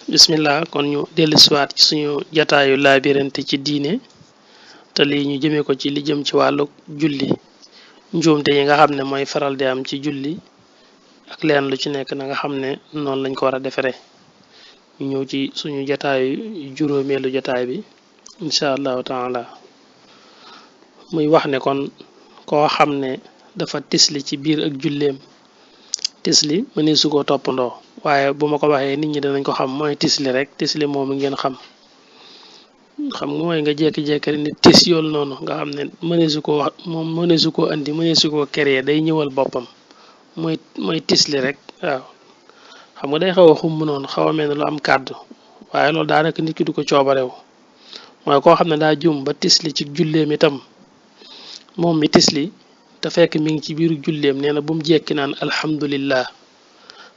bismillah kon ñu dellusiwaat ci suñu jataayu laabirante ci diine te lii ñu jëmee ko ci li jëm ci wàllu julli njuumte yi nga xam ne mooy faral di am ci julli ak leen lu ci nekk na nga xam ne noonu lañ ko war a defaree ñu ñëw ci suñu jataayu juróomeelu jataay bi incha allahu taala muy wax ne kon koo xam ne dafa tisli ci biir ak julleem tisli mënee su ko toppandoo waaye bu ma ko waxee nit ñi danañ ko xam mooy tisli rek tisli moomu ngeen xam nga mooy nga jékki-jékki rek nit tis yool noonu nga xam ne mëneesu koo wax moom mëneesu koo andi mëneesu koo créer day ñëwal boppam mooy tisli rek waaw xam nga day xaw a xumb noonu xaw a mel ne lu am kàddu waaye loolu daanaka nit ki du ko coobarew mooy koo xam ne daa jum ba tisli ci julleem itam moom mi tisli te fekk mi ngi ci biiru julleem nee na bu mu jekki naan alhamdulillah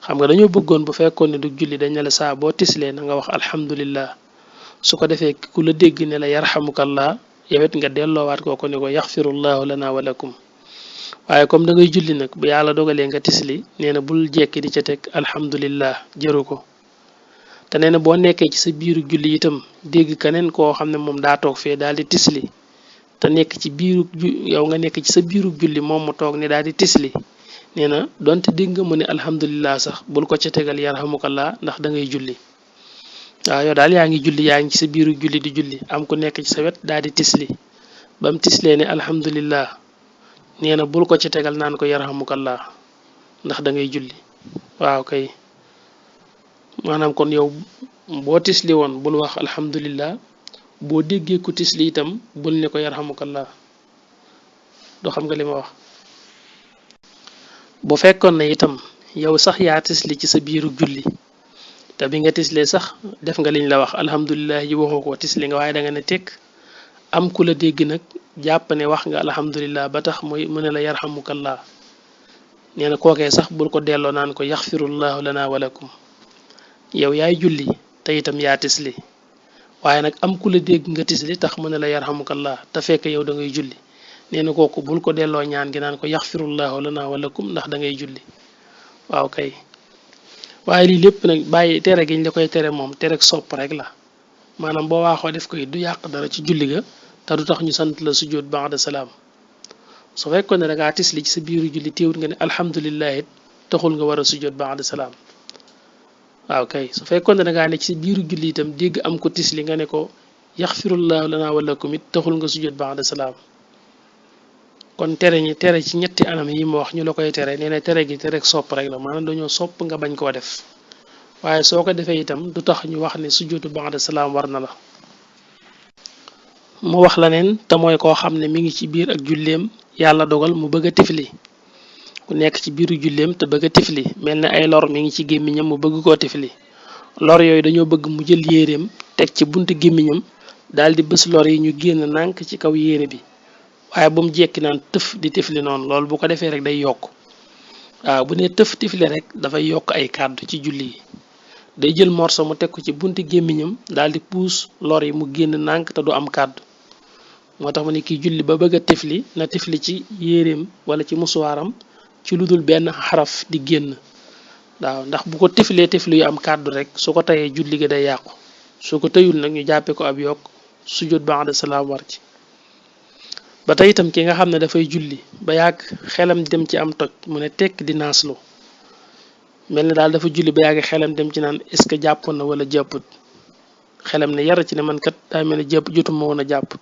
xam nga dañoo bëggoon bu fekkoon ne du julli dañ ne la saa boo tislee na nga wax alhamdulillah su ko defee ku la dégg ne la yarhamukallah yowet nga delloowaat kooko ne ko yaxfirullahu lana wa lakum waaye comme da ngay julli nag bu yàlla dogalee nga tisli nee na bul jekki di ca teg alhamdulillah jëru ko te nee na boo nekkee ci sa biiru julli itam dégg keneen koo xam ne moom daa toog fee daal di tisli te nekk ci biiru yow nga nekk ci sa biiru julli moom mu toog ne daal di tisli nee na donte dégg nga mu ne alhamdulillah sax bul ko ca tegal yarhamukallah ndax da ngay julli waaw yow daal yaa ngi julli yaa ngi ci sa biiru julli di julli am ku nekk ci sa wet daal di tisli ba mu tislee ne alhamdulillah nee na bul ko ca tegal naan ko yarhamukallah ndax da ngay julli waaw kay maanaam kon yow boo tisli woon bul wax alhamdulillah boo déggee ku tisli itam bul ne ko yarhamukallah doo xam nga li ma wax bu fekkoon ne itam yow sax yaa tisli ci sa biiru julli te bi nga tislee sax def nga liñ la wax alhamdulilah yi waxoo ko tisli nga waaye da nga ne tekk am ku la dégg nag jàpp ne wax nga alhamdulilah ba tax mooy mu ne la yarhamukallah nee na kookee sax bul ko delloo naan ko yaxfirullahu lana walakum yow yaay julli te itam yaa tisli waaye nag am ku la dégg nga tisli tax mu ne la yarhamukallah te fekk yow da ngay julli nee na kooku bul ko delloo ñaan gi naan ko yaxfirullahu lana walakum ndax da ngay julli waaw kay waaye lii lépp nag bàyyi tere giñ la koy tere moom tere sopp rek la maanaam boo waaxoo def ko it du yàq dara ci julli ga te du tax ñu sant la sujjóot ba'da salaam su fekkoon ne da ngaa tisli ci sa biiru julli téewut nga ne alhamdulillah it taxul nga war a sujjóot ba'da salaam waaw kay su fekkoon ne da ngaa ne ci sa biiru julli itam dégg am ko tisli nga ne ko yaxfirullahu lana walakum it taxul nga sujjóot ba'da salaam kon tere ci ñetti anam yi ma wax ñu la koy tere nee na tere gi tere sopp rek la maanaam dañoo sopp nga bañ koo def waaye soo ko defee itam du tax ñu wax ne sujjóotu ba'da salaam war na la mu wax la neen te mooy koo xam ne mi ngi ci biir ak julleem yàlla dogal mu bëgg a tifli ku nekk ci biiru julleem te bëgg a tifli mel ne ay lor mi ngi ci gémmiñam mu bëgg koo tifli lor yooyu dañoo bëgg mu jël yéereem teg ci buntu gémmiñam daal di bës lor yi ñu génn nànk ci kaw yéere bi waaye bu mu jekki naan tëf di tifli noonu loolu bu ko defee rek day yokk waaw bu ne tëf tifli rek dafay yokk ay kàddu ci julli yi day jël morso mu teg ko ci bunti gémmiñam daal di puus lor yi mu génn nànk te du am kàddu moo tax ma ne kii julli ba bëgg a tifli na tifli ci yéreem wala ci musuwaaram ci lu dul benn xaraf di génn waaw ndax bu ko tiflee tifli yu am kàddu rek su ko tayee julli gi day yàqu su ko tëyul nag ñu jàppee ko ab yokk sujjóot ba'da salaam war ci ba tey itam ki nga xam ne dafay julli ba yàgg xelam dem ci am toj mu ne tekk di naaslu mel ne daal dafa julli ba yàgg xelam dem ci naan est-ce que jàppoon na wala jàpput xelam ne yar ci ne man kat daa mel ne jàpp jotuma woon a jàpp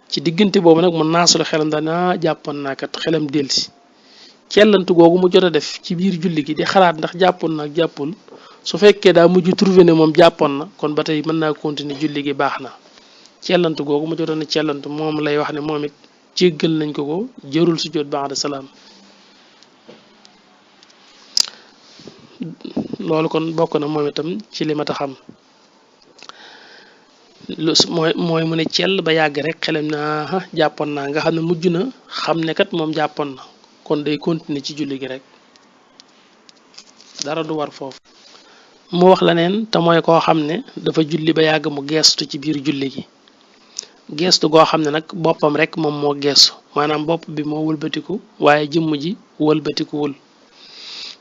ci diggante boobu nag mu naaslu xelam daal naa jàppoon naa kat xelam delsi cellantu googu mu jot a def ci biir julli gi di xalaat ndax jàppoon na ak jàppul su fekkee daa mujj trouvé ne moom jàppoon na kon ba tey mën naa continuer julli gi baax na cellantu googu mu jotoon a cellantu moom lay wax ne moom it jéggal nañ ko jërul sujjóot ba'da salaam loolu kon bokk na moom itam ci li ma ta xam mooy mu ne cell ba yàgg rek xelam naa jàppoon naa nga xam ne mujj na xam ne kat moom jàppoon na kon day continuer ci julli gi rek dara du war foofu mu wax la neen te mooy koo xam ne dafa julli ba yàgg mu geestu ci biir julli gi geestu goo xam ne nag boppam rek moom moo geestu maanaam bopp bi moo wëlbatiku waaye jëmm ji wëlbatikuwul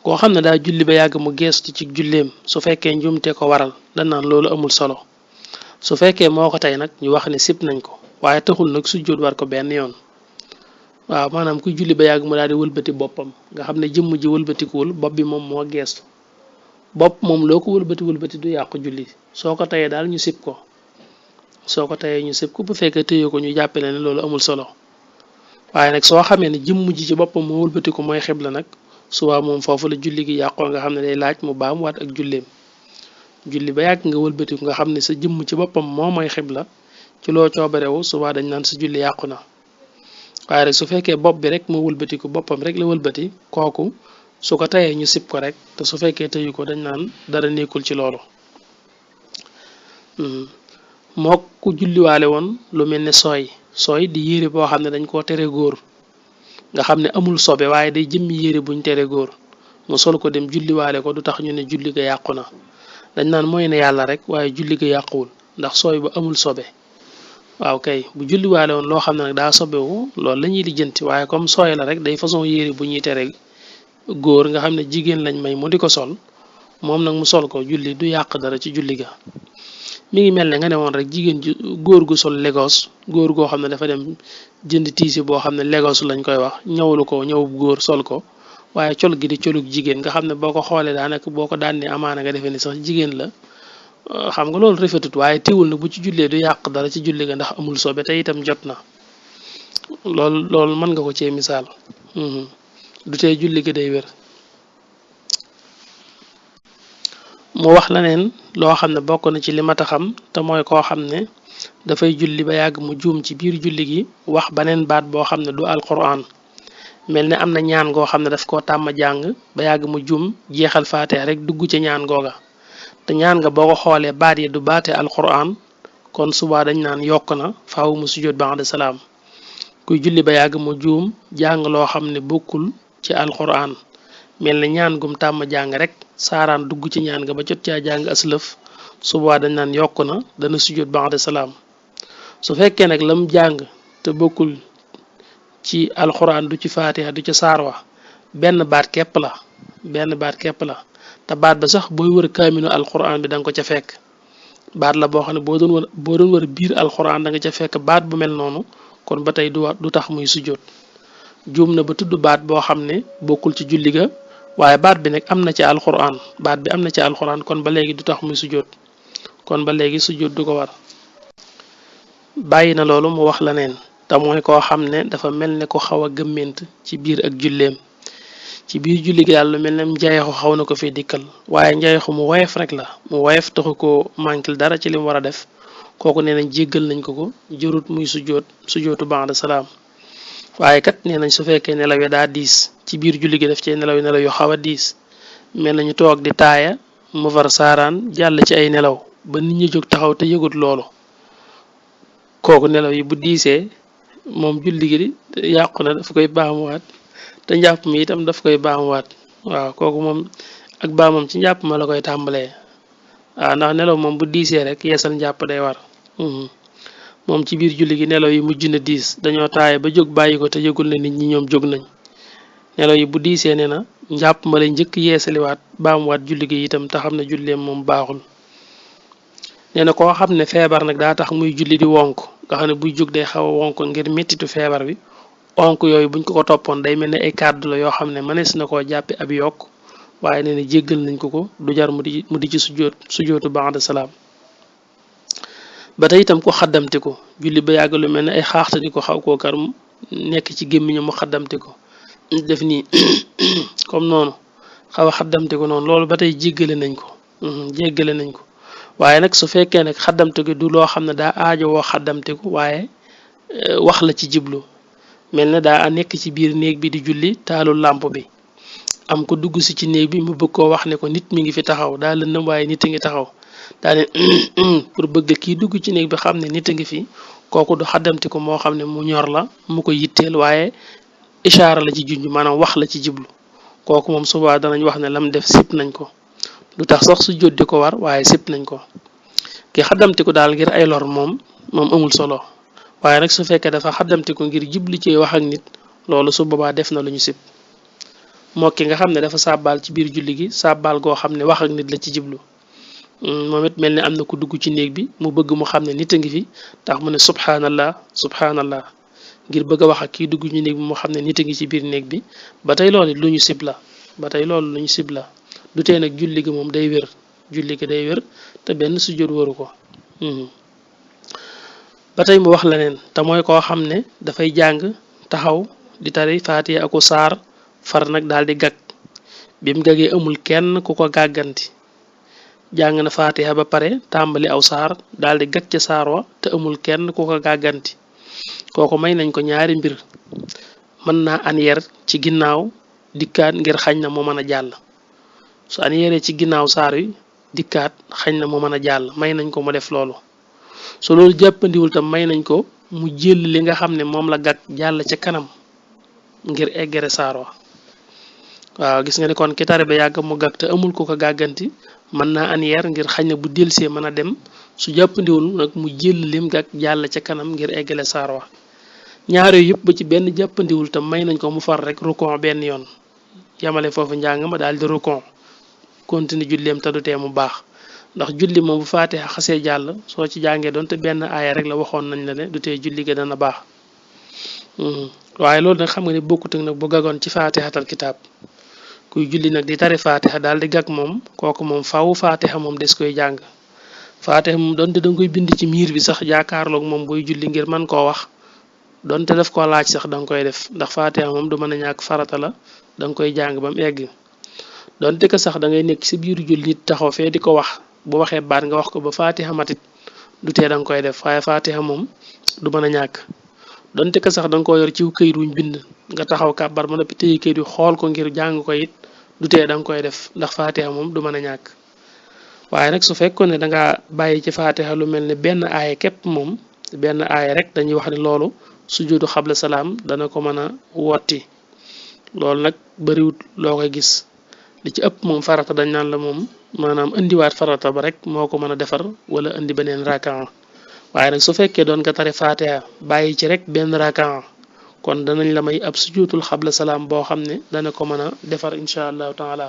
koo xam ne daa julli ba yàgg mu geestu ci julleem su fekkee njuumte ko waral dañ naan loolu amul solo su fekkee moo ko tey nag ñu wax ne sib nañ ko waaye taxul nag sujjóot war ko benn yoon. waaw maanaam kuy julli ba yàgg mu daal di wëlbati boppam nga xam ne jëmm ji wëlbatikuwul bopp bi moom moo geestu bopp moom loo ko wëlbati du yàqu julli soo ko teyee daal ñu sib ko bu fekkee tëye ko ñu jàppale ne loolu amul solo waaye nag soo xamee ne jëmm ji ci boppam moo wëlbatiku mooy xibla nag suba moom foofu la julli gi yàqoo nga xam ne day laaj mu baam waat ak julleem julli ba yàgg nga wëlbatiku nga xam ne sa jëmm ci boppam moo mooy xibla ci loo coobarewu suba dañ naan sa julli yàqu na waaye rek su fekkee bopp bi rek moo wëlbatiku boppam rek la wëlbati kooku su ko tayee ñu sib ko rek te su fekkee tëyu ko dañ naan dara nekkul ci loolu. moo ku julliwaale woon lu mel ne sooy di yére boo xam ne dañ koo tere góor nga xam ne amul sobe waaye day jëmmi yére buñ tere góor mu sol ko dem julliwaale ko du tax ñu ne julli ga yàqu na dañ naan mooy ne yàlla rek waaye julli ga yàquwul ndax sooy bu amul sobe. waaw kay bu julliwaale woon loo xam ne nag daa sobewu loolu la ñuy lijjanti waaye comme sooy la rek day façon yére bu ñuy tere góor nga xam ne jigéen lañ may mu di ko sol moom nag mu sol ko julli du yàq dara ci julli ga. mi ngi mel ne nga ne woon rek jigéen ji góor gu sol Lagos góor goo xam ne dafa dem jënd tiisi boo xam ne Lagos lañ koy wax ñëwlu ko ñëwub góor sol ko waaye col gi di colug jigéen nga xam ne boo ko xoolee daanaka boo ko daan ne amaana nga defee ni sax jigéen la xam nga loolu rafetut waaye teewul nag bu ci jullee du yàq dara ci julli ga ndax amul sobe te itam jot na loolu mën nga ko cee misaal du tee julli ga day wér. mu wax la neen loo xam ne bokk na ci li mat a xam te mooy koo xam ne dafay julli ba yàgg mu juum ci biir julli gi wax beneen baat boo xam ne du alquran mel ne am na ñaan goo xam ne daf koo tàmm jàng ba yàgg mu juum jeexal faatee rek dugg ci ñaan googa te ñaan nga boo ko xoolee baat yi du baate alquran kon suba dañ naan yokk na faaw mu sujjóot ba'da salaam. kuy julli ba yàgg mu juum jàng loo xam ne bokkul ci alquran mel ne ñaan gum tàmm jàng rek saaraan dugg ci ñaan nga ba jot caa jàng aslëf suba dañ naan yokk na dana sujjóot ba'da salaam. su fekkee nag lam jàng te bokkul ci alquran du ci faatiha du ci saar wa benn baat képp la te baat ba sax booy wër kaaminu alquran bi da nga ko ca fekk baat la boo xam ne boo doon wër biir alquran da nga ca fekk baat bu mel noonu kon ba tey du tax muy sujjóot juum na ba tudd baat boo xam ne bokkul ci julli ga waaye baat bi nag am na ci alquran kon ba léegi du tax muy sujjóot kon ba léegi sujjóot du ko war. bàyyi na loolu mu wax la neen te mooy koo xam ne dafa mel ne ko xaw a gëmment ci biir ak julleem ci biir julli gi daal lu mel ne njayeexu xaw na ko fi dikkal waaye njayeexu mu woyof rek la mu woyof taxu ko manquil dara ci li mu war a def kooku nee nañ jéggal nañ ko jërut muy sujjóotu ba'da salaam. waaye kat nee nañ su fekkee nelaw yi daa diis ci biir julli gi def ci nelaw yu xaw a diis mel nañu toog di taaya mu far saaraan jàll ci ay nelaw ba nit ñi jóg taxaw te yëgut loolu kooku nelaw yi bu diisee moom julli gi yàqu na daf koy baamuwaat te njàpp mi itam daf koy baamuwaat waaw kooku moom ak baamam ci njàpp ma la koy tàmbalee waaw ndax nelaw moom bu diisee rek yeesal njàpp day war. moom ci biir julli gi nelaw yi mujj na diis dañoo taaye ba jóg bàyyi ko te yëgul na nit ñi ñoom jóg nañ nelaw yi bu diisee nee na njàpp ma lay njëkk yeesaliwaat baamuwaat julli gi itam te xam ne julleem moom baaxul. nee na koo xam ne feebar nag daa tax muy julli di wonk nga xam ne buy jóg day xaw a wonk ngir mettitu feebar bi onk yooyu buñ ko toppoon day mel ne ay kàddu la yoo xam ne mënees na koo jàppe ab yokk waaye nee na jéggal nañ ko du jar mu di ci sujjóotu ba'da salaam. ba tey itam ko xaddamti ko julli ba yàgg lu mel ne ay xaaxtani ko xaw koo kar nekk ci gémmiñam mu xaddamti ko def nii comme noonu xaw a xaddamti ko noonu loolu ba tey jéggale nañ ko waaye nag su fekkee nag xaddamti ko du loo xam ne daa aajo woo xaddamti ko waaye wax la ci jiblu mel ne daa nekk ci biir néeg bi di julli taalul làmp bi am ko dugg si ci néeg bi mu bëgg koo wax ne ko nit mi ngi fi taxaw daa lëndëm waaye nit a ngi taxaw daane pour bëgg kii dugg ci néeg bi xam ne nit a ngi fi kooku du xaddamti ko moo xam ne mu ñor la mu ko yitteel waaye ishaara la ci junj maanaam wax la ci jiblu kooku moom subaa danañ wax ne lam def sip nañ ko du tax sax su jot di ko war waaye sip nañ ko ki xaddamti ko daal ngir ay lor moom amul solo waaye nag su fekkee dafa xaddamti ko ngir jibli ci wax ak nit loolu su boobaa def na lu ñu sip moo ki nga xam ne dafa sàbbaal ci biir julli gi sàbbaal goo xam ne wax ak nit la ci jiblu moom it mel ni am na ku dugg ci néeg bi mu bëgg mu xam ne nit a ngi fi tax mu ne subhanallah subhanallah ngir bëgg a wax ak kii dugg ci néeg bi mu xam ne nit a ngi ci biir néeg bi ba tey loolu lu ñu sib la ba tey loolu lu ñu sib la du tee nag julli gi moom day wér julli gi day wér te benn sujjóot waru ko ba tey mu wax leneen te mooy koo xam ne dafay jàng taxaw di tari faatiha aku saar far nag daal di gag bi mu gagee amul kenn ku ko gàgganti jàng na faatiha ba pare tàmbali aw saar daal di gag ca saar wa te amul kenn ku ko gàgganti kooku may nañ ko ñaari mbir mën naa aniyeer ci ginnaaw dikkaat ngir xañ na mu mën a jàll su aniyeeree ci ginnaaw saar wi dikkaat xañ na mu mën a jàll may nañ ko mu def loolu su loolu jàppandiwul tam may nañ ko mu jël li nga xam ne moom la gag jàll ca kanam ngir eggere saar wa waaw gis nga ne kon ki tari ba yàgg mu gag te amul ko ko gàgganti mën naa aniyeer ngir xañ na bu delsee mën a dem su jàppandiwul nag mu jël lim gag jàll ca kanam ngir eggale saar wa ñaar yooyu yëpp ba ci benn jàppandiwul tam may nañ ko mu far rek rukon benn yoon yamale foofu njàng ma daal di rukon continue julleem te du tee mu baax ndax julli moom bu faatiha xasee jàll soo ci jàngee doonte benn aaya rek la waxoon nañ la ne du tee julli ga dana baax waaye loolu nag xam nga ne bokkut ak nag bu gagoon ci faatihatal kitaab kuy julli nag di tari faatiha daal di gag moom kooku moom faw faatiha moom des koy jàng faatiha moom doonte danga koy bind ci miir bi sax jaakaarloog moom booy julli ngir mën koo wax doonte daf koo laaj sax danga koy def ndax faatiha moom du mën a ñàkk farata la danga koy jàng ba mu egg doonte ko sax da ngay nekk si biiru julli nit taxaw fee di ko wax bu waxee baat nga wax ko ba faatiha matit du tee danga koy def waaye faatiha moom du mën a ñàkk donte ko sax danga ko yor ciw këyit wuñ bind nga taxaw kàbbar ma noppi téye këyit yu xool ko ngir jàng ko it du tee danga koy def ndax faatiha moom du mën a ñàkk waaye nag su fekkoon ne danga bàyyi ci faatiha lu mel ne benn aaya képp moom benn aaya rek dañuy wax ne loolu sujudu xabla salaam dana ko mën a wotti loolu nag bariwut loo koy gis li ci ëpp moom farata dañ naan la moom maanaam indiwaat farata ba rek moo ko mën a defar wala indi beneen rakaan waaye nag su fekkee doon nga tari faatiha bàyyi ci rek benn rakaan kon danañ la may ab sujudul xabla salaam boo xam ne dana ko mën a defar incha allahu taala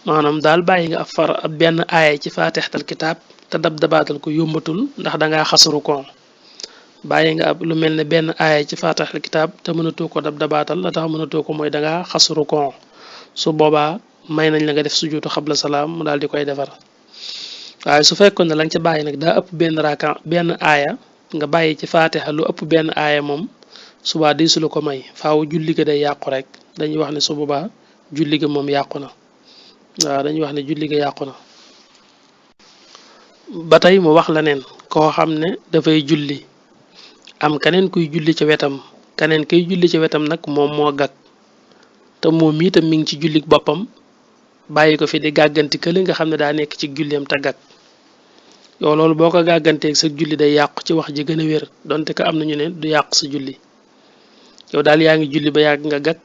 maanaam daal bàyyi nga ab benn aaya ci faatixatal kitaab te dab dabaatal ko yombatul ndax dangaa xasru ko bàyyi nga ab lu mel ne benn aaya ci faatixatal kitaab te mënatoo ko dab dabaatal la tax mënatoo ko mooy dangaa xasru ko su boobaa may nañ la nga def sujudu xabla salaam mu daal di koy defar waaye su fekkoon ne la nga ca bàyyi nag daa ëpp benn aaya nga bàyyi ci faatixa lu ëpp benn aaya moom subaa di su la ko may faaw julli ga day yàqu rek dañuy wax ne su boobaa julli ga moom yàqu na waaw dañuy wax ne julli ga yàqu na ba tey mu wax la neen koo xam ne dafay julli am keneen kuy julli ca wetam keneen kuy julli ca wetam nag moom moo gag te moom itam mi ngi ci jullik boppam bàyyi ko fi di gàgganti kële nga xam ne daa nekk ci julleem te gag yow loolu boo ko gàgganteeg sa julli day yàqu ci wax ji gën a wér donte ko am nañu ne du yàq sa julli yow daal yaa ngi julli ba yàgg nga gag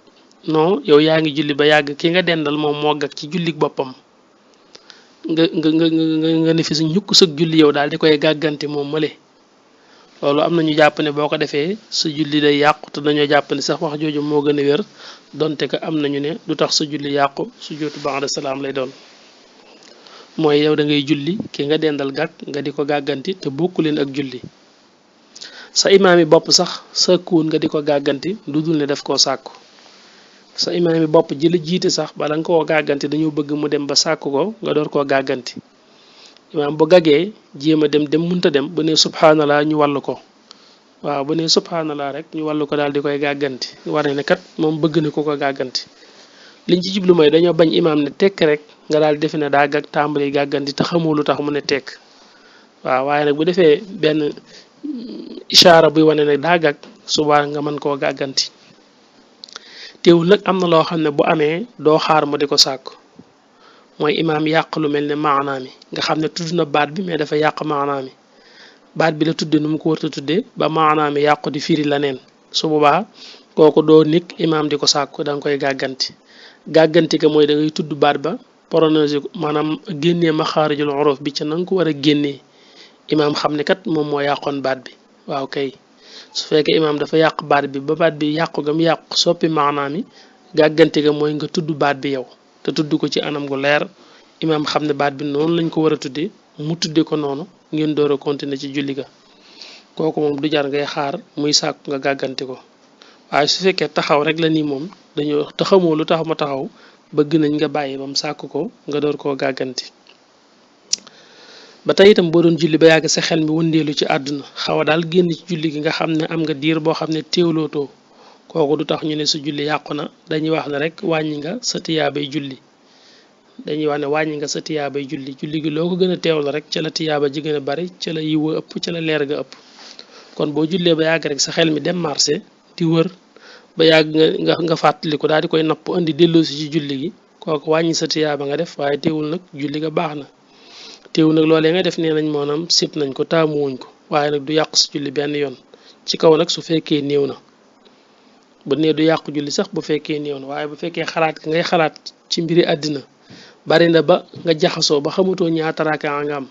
non yow yaa ngi julli ba yàgg ki nga dendal moom moo gag ci jullik boppam nga ne fi sa ñukk sëg julli yow daal di koy gàgganti moom male loolu am na ñu jàpp ne boo ko defee sa julli day yàqu te dañoo jàpp ne sax wax jooju moo gën a wér donte que am nañu ne du tax sa julli yàqu sujjóotu ba'da salaam lay doon mooy yow da ngay julli ki nga dendal gàgg nga di ko gàgganti te bokku leen ak julli sa imaam yi bopp sax sàkkuwun nga di ko gàgganti lu dul ne def koo sàkku sa imaam yi bopp ji la jiite sax bala nga koo gàgganti dañoo bëgg mu dem ba sàkku ko nga door koo gàgganti imaam bu gaggee jéem a dem munta dem bu ne subhanallah ñu wàllu ko waaw bu ne subhanallah rek ñu wàllu ko daal di koy gàgganti war ne kat moom bëgg na ko gàgganti liñ ci jublu mooy dañoo bañ imaam ne tekk rek nga daal defe ne daa gag tàmbali gàgganti te xamoo lu tax mu ne tekk waaw waaye nag bu defee benn ishaara buy wane ne daa gag subaa nga mën koo gàgganti teewul nag am na loo xam ne bu amee doo xaar mu di ko sàkku mooy imaam yàq lu mel ne maanaa mi nga xam ne tudd na baat bi mais dafa yàq maanaa mi baat bi la tudde nu mu ko warta tudde ba maanaa mi yàqu di firi la neen su boobaa kooku doo nekk imaam di ko sàkku da nga koy gàgganti gàgganti ka mooy da ngay tudd baat ba prononcer ko maanaam génnee maxaarijul huruf bi ca na nga ko war a génnee imaam xam ne kat moom moo yàqoon baat bi waaw kay su fekkee imaam dafa yàq baat bi ba baat bi yàqu gam yàqu soppi maanaa mi gàggante ga mooy nga tudd baat bi yow te tudd ko ci anam gu leer imaam xam ne baat bi noonu lañ ko war a tudde mu tudde ko noonu ngeen door a continuer ci julli ga kooku moom du jar ngay xaar muy sàkku nga gàggante ko waaye su fekkee taxaw rek la nii moom dañoo taxamoo lu tax ma taxaw bëgg nañ nga bàyyi bam sàkk ko nga door koo gàgganti ba tey itam boo doon julli ba yàgg sa xel mi wëndeelu ci àdduna xaw a daal génn ci julli gi nga xam ne am nga diir boo xam ne teewlootoo kooku du tax ñu ne sa julli yàqu na dañuy wax ne rek wàññi nga sa tiyaabay julli dañuy wax ne wàññi nga sa tiyaabay julli julli gi loo ko gën a teewlu rek ca la tiyaaba ji gën a bari ca la yiwa ëpp ca la leer ga ëpp kon boo jullee ba yàgg rek sa xel mi dem marché di wër ba yàgg nga fàttaliku daal di koy napp indi delloosi ci julli gi kooku wàññi sa tiyaaba nga def waaye teewul nag julli ga baax na teewul nag loolee nga def nee nañ moonaam sib nañ ko taamuwuñ ko waaye nag du yàqu si julli benn yoon ci kaw nag su fekkee néew na bu nee du yàqu julli sax bu fekkee néew na waaye bu fekkee xalaat ngay xalaat ci mbiri àddina bari na ba nga jaxasoo ba xamatoo ñaata rakaa nga am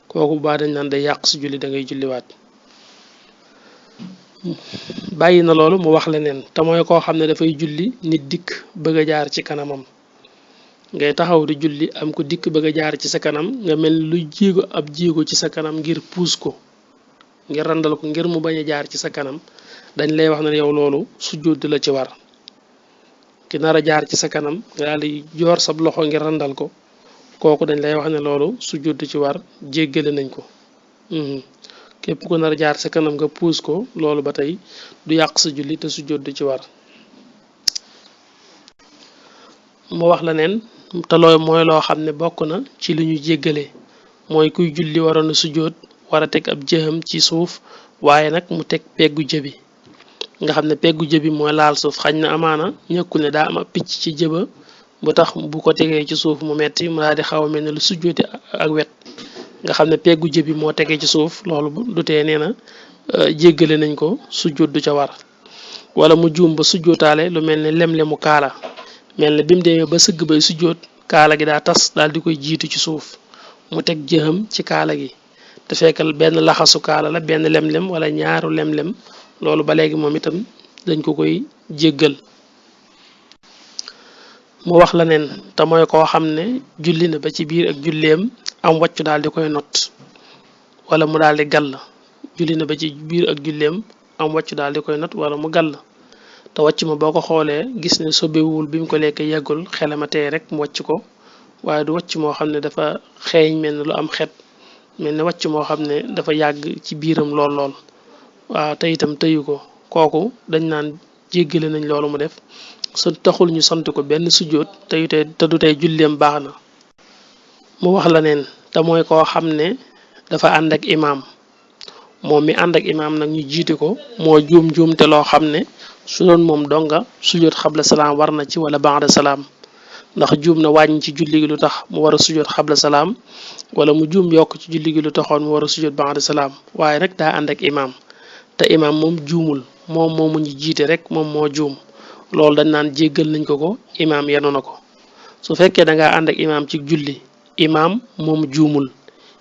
kooku baa dañ naan day yàq si julli da ngay julliwaat bàyyi na loolu mu wax leneen te mooy koo xam ne dafay julli nit dikk bëgg a jaar ci kanamam ngay taxaw di julli am ko dikk bëgg a jaar ci sa kanam nga mel lu jéego ab jéego ci sa kanam ngir puus ko ngir randal ko ngir mu bañ a jaar ci sa kanam dañ lay wax ne yow loolu sujjóot la ci war ki nar a jaar ci sa kanam nga daal di joor sab loxo ngir randal ko kooku dañ lay wax ne loolu sujjóot ci war jéggale nañ ko képp ko nar a jaar sa kanam nga puus ko loolu ba tey du yàq sa julli te sujjóot ci war mu wax la neen te looy mooy loo xam ne bokk na ci li ñu jéggale mooy kuy julli waroon a sujjóot war a teg ab jëxam ci suuf waaye nag mu teg peggu jëbi nga xam ne peggu jëbi mooy laal suuf xañ na amaana ñëkkul ne daa am ab picc ci jëba bu tax bu ko tegee ci suuf mu metti mu daal di xaw a mel ne lu sujjóoti ak wet nga xam ne peggu jëbi moo tegee ci suuf loolu du tee nee na jéggale nañ ko sujjóot du ca war wala mu juum ba sujjóotaale lu mel ne lem-lemu kaala mel ne bi mu demee ba sëgg bay sujjóot kaala gi daa tas daal di koy jiitu ci suuf mu teg jëxam ci kaala gi te fekkal benn laxasu kaala la benn lem-lem wala ñaaru lem-lem loolu ba léegi moom itam dañ ko koy jéggal mu wax la neen te mooy koo xam ne julli na ba ci biir ak julleem am wàccu daal di koy not wala mu daal di gàll julli na ba ci biir ak julleem am wàccu daal di koy not wala mu gàll te wàcc ma boo ko xoolee gis ne sobewul bi mu ko lekk yeggul xelama tey rek mu wàcc ko waaye du wàcc moo xam ne dafa xeeñ mel ne lu am xet mel ne wàcc moo xam ne dafa yàgg ci biiram lool waaw te itam tëyu ko kooku dañ naan jéggale nañ loolu mu def su taxul ñu sant ko benn sujjóot te du tey julleem baax na mu wax la neen te mooy koo xam ne dafa ànd ak imaam moom mi ànd ak imaam nag ñu jiite ko moo juum te loo xam ne su doon moom donga sujjóot xabla salaam war na ci wala ba'da salaam ndax juum na wàññi ci julli gi lu tax mu war a sujjóot xabla salaam wala mu juum yokk ci julli gi lu taxoon mu war a sujjóot ba'da salaam waaye nag daa ànd ak imaam te imaam moom juumul moom moomu ñu jiite rek moom moo juum loolu dañ naan jéggal nañ ko imaam yenu na ko su fekkee da ngaa ànd ak imaam ci julli imaam moom juumul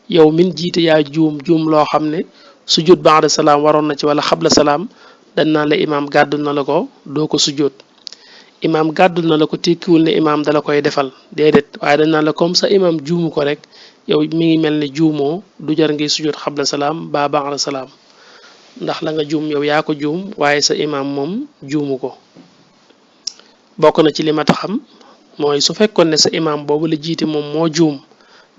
yow min jiite yaa juum loo xam ne sujjóot ba'da salaam waroon na ci wala xabla salaam dañ naan la imaam gàddul na la ko doo ko sujjóot imaam gàddul na la ko tekkiwul ne imaam dala koy defal déedéet waaye dañ naan la comme ça imaam juumu ko rek yow mi ngi mel ne juumoo du jar ngay sujjóot xabla salaam ba ba'da salaam ndax la nga juum yow yaa ko juum waaye sa imaam moom juumu ko bokk na ci li ma taxam mooy su fekkoon ne sa imaam boobu la jiite moom moo juum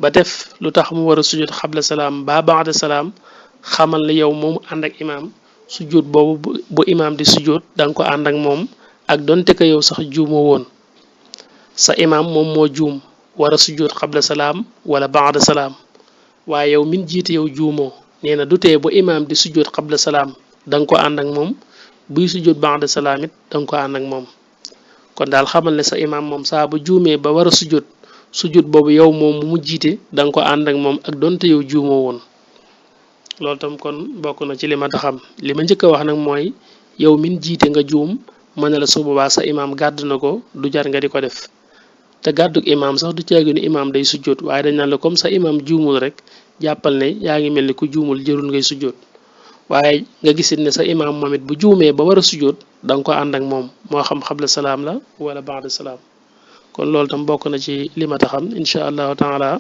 ba def lu tax mu war a sujjóot xabla salaam ba ba'da salaam xamal ne yow moomu ànd ak imaam sujjóot boobu bu imaam di sujjóot danga ko ànd ak moom ak donte ko yow sax juumoo woon sa imaam moom moo juum war a sujjóot xabla salaam wala ba'da salaam waaye yow min jiite yow juumoo nee na du tee bu imaam di sujjóot xabla salaam danga ko ànd ak moom buy sujjóot ba'da salaam it danga ko ànd ak moom kon daal xamal ne sa imaam moom saa bu juumee ba war a sujjóot boobu yow moom mu jiite danga ko ànd ak moom ak donte yow juumoo woon loolu tam kon bokk na ci li ma taxam li ma njëkk a wax nag mooy yow min jiite nga juum mën na la su boobaa sa imaam gàdd na ko du jar nga di ko def te gàdduk imaam sax du caagi ni imaam day sujjóot waaye dañ naan la comme sa imaam juumul rek jàppal ne yaa ngi mel ni ku juumul jërul ngay sujjóot waaye nga gisit ne sa imaam moom it bu juumee ba war a sujjóot da nga ko ànd ak moom moo xam xabla salaam la wala baada salaam kon loolu tam bokk na ci li ma taxam incha allahu taala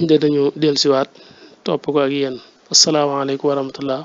danañu dellusiwaat topp ko ak yéen asalaamaaleykum wa rahmatullah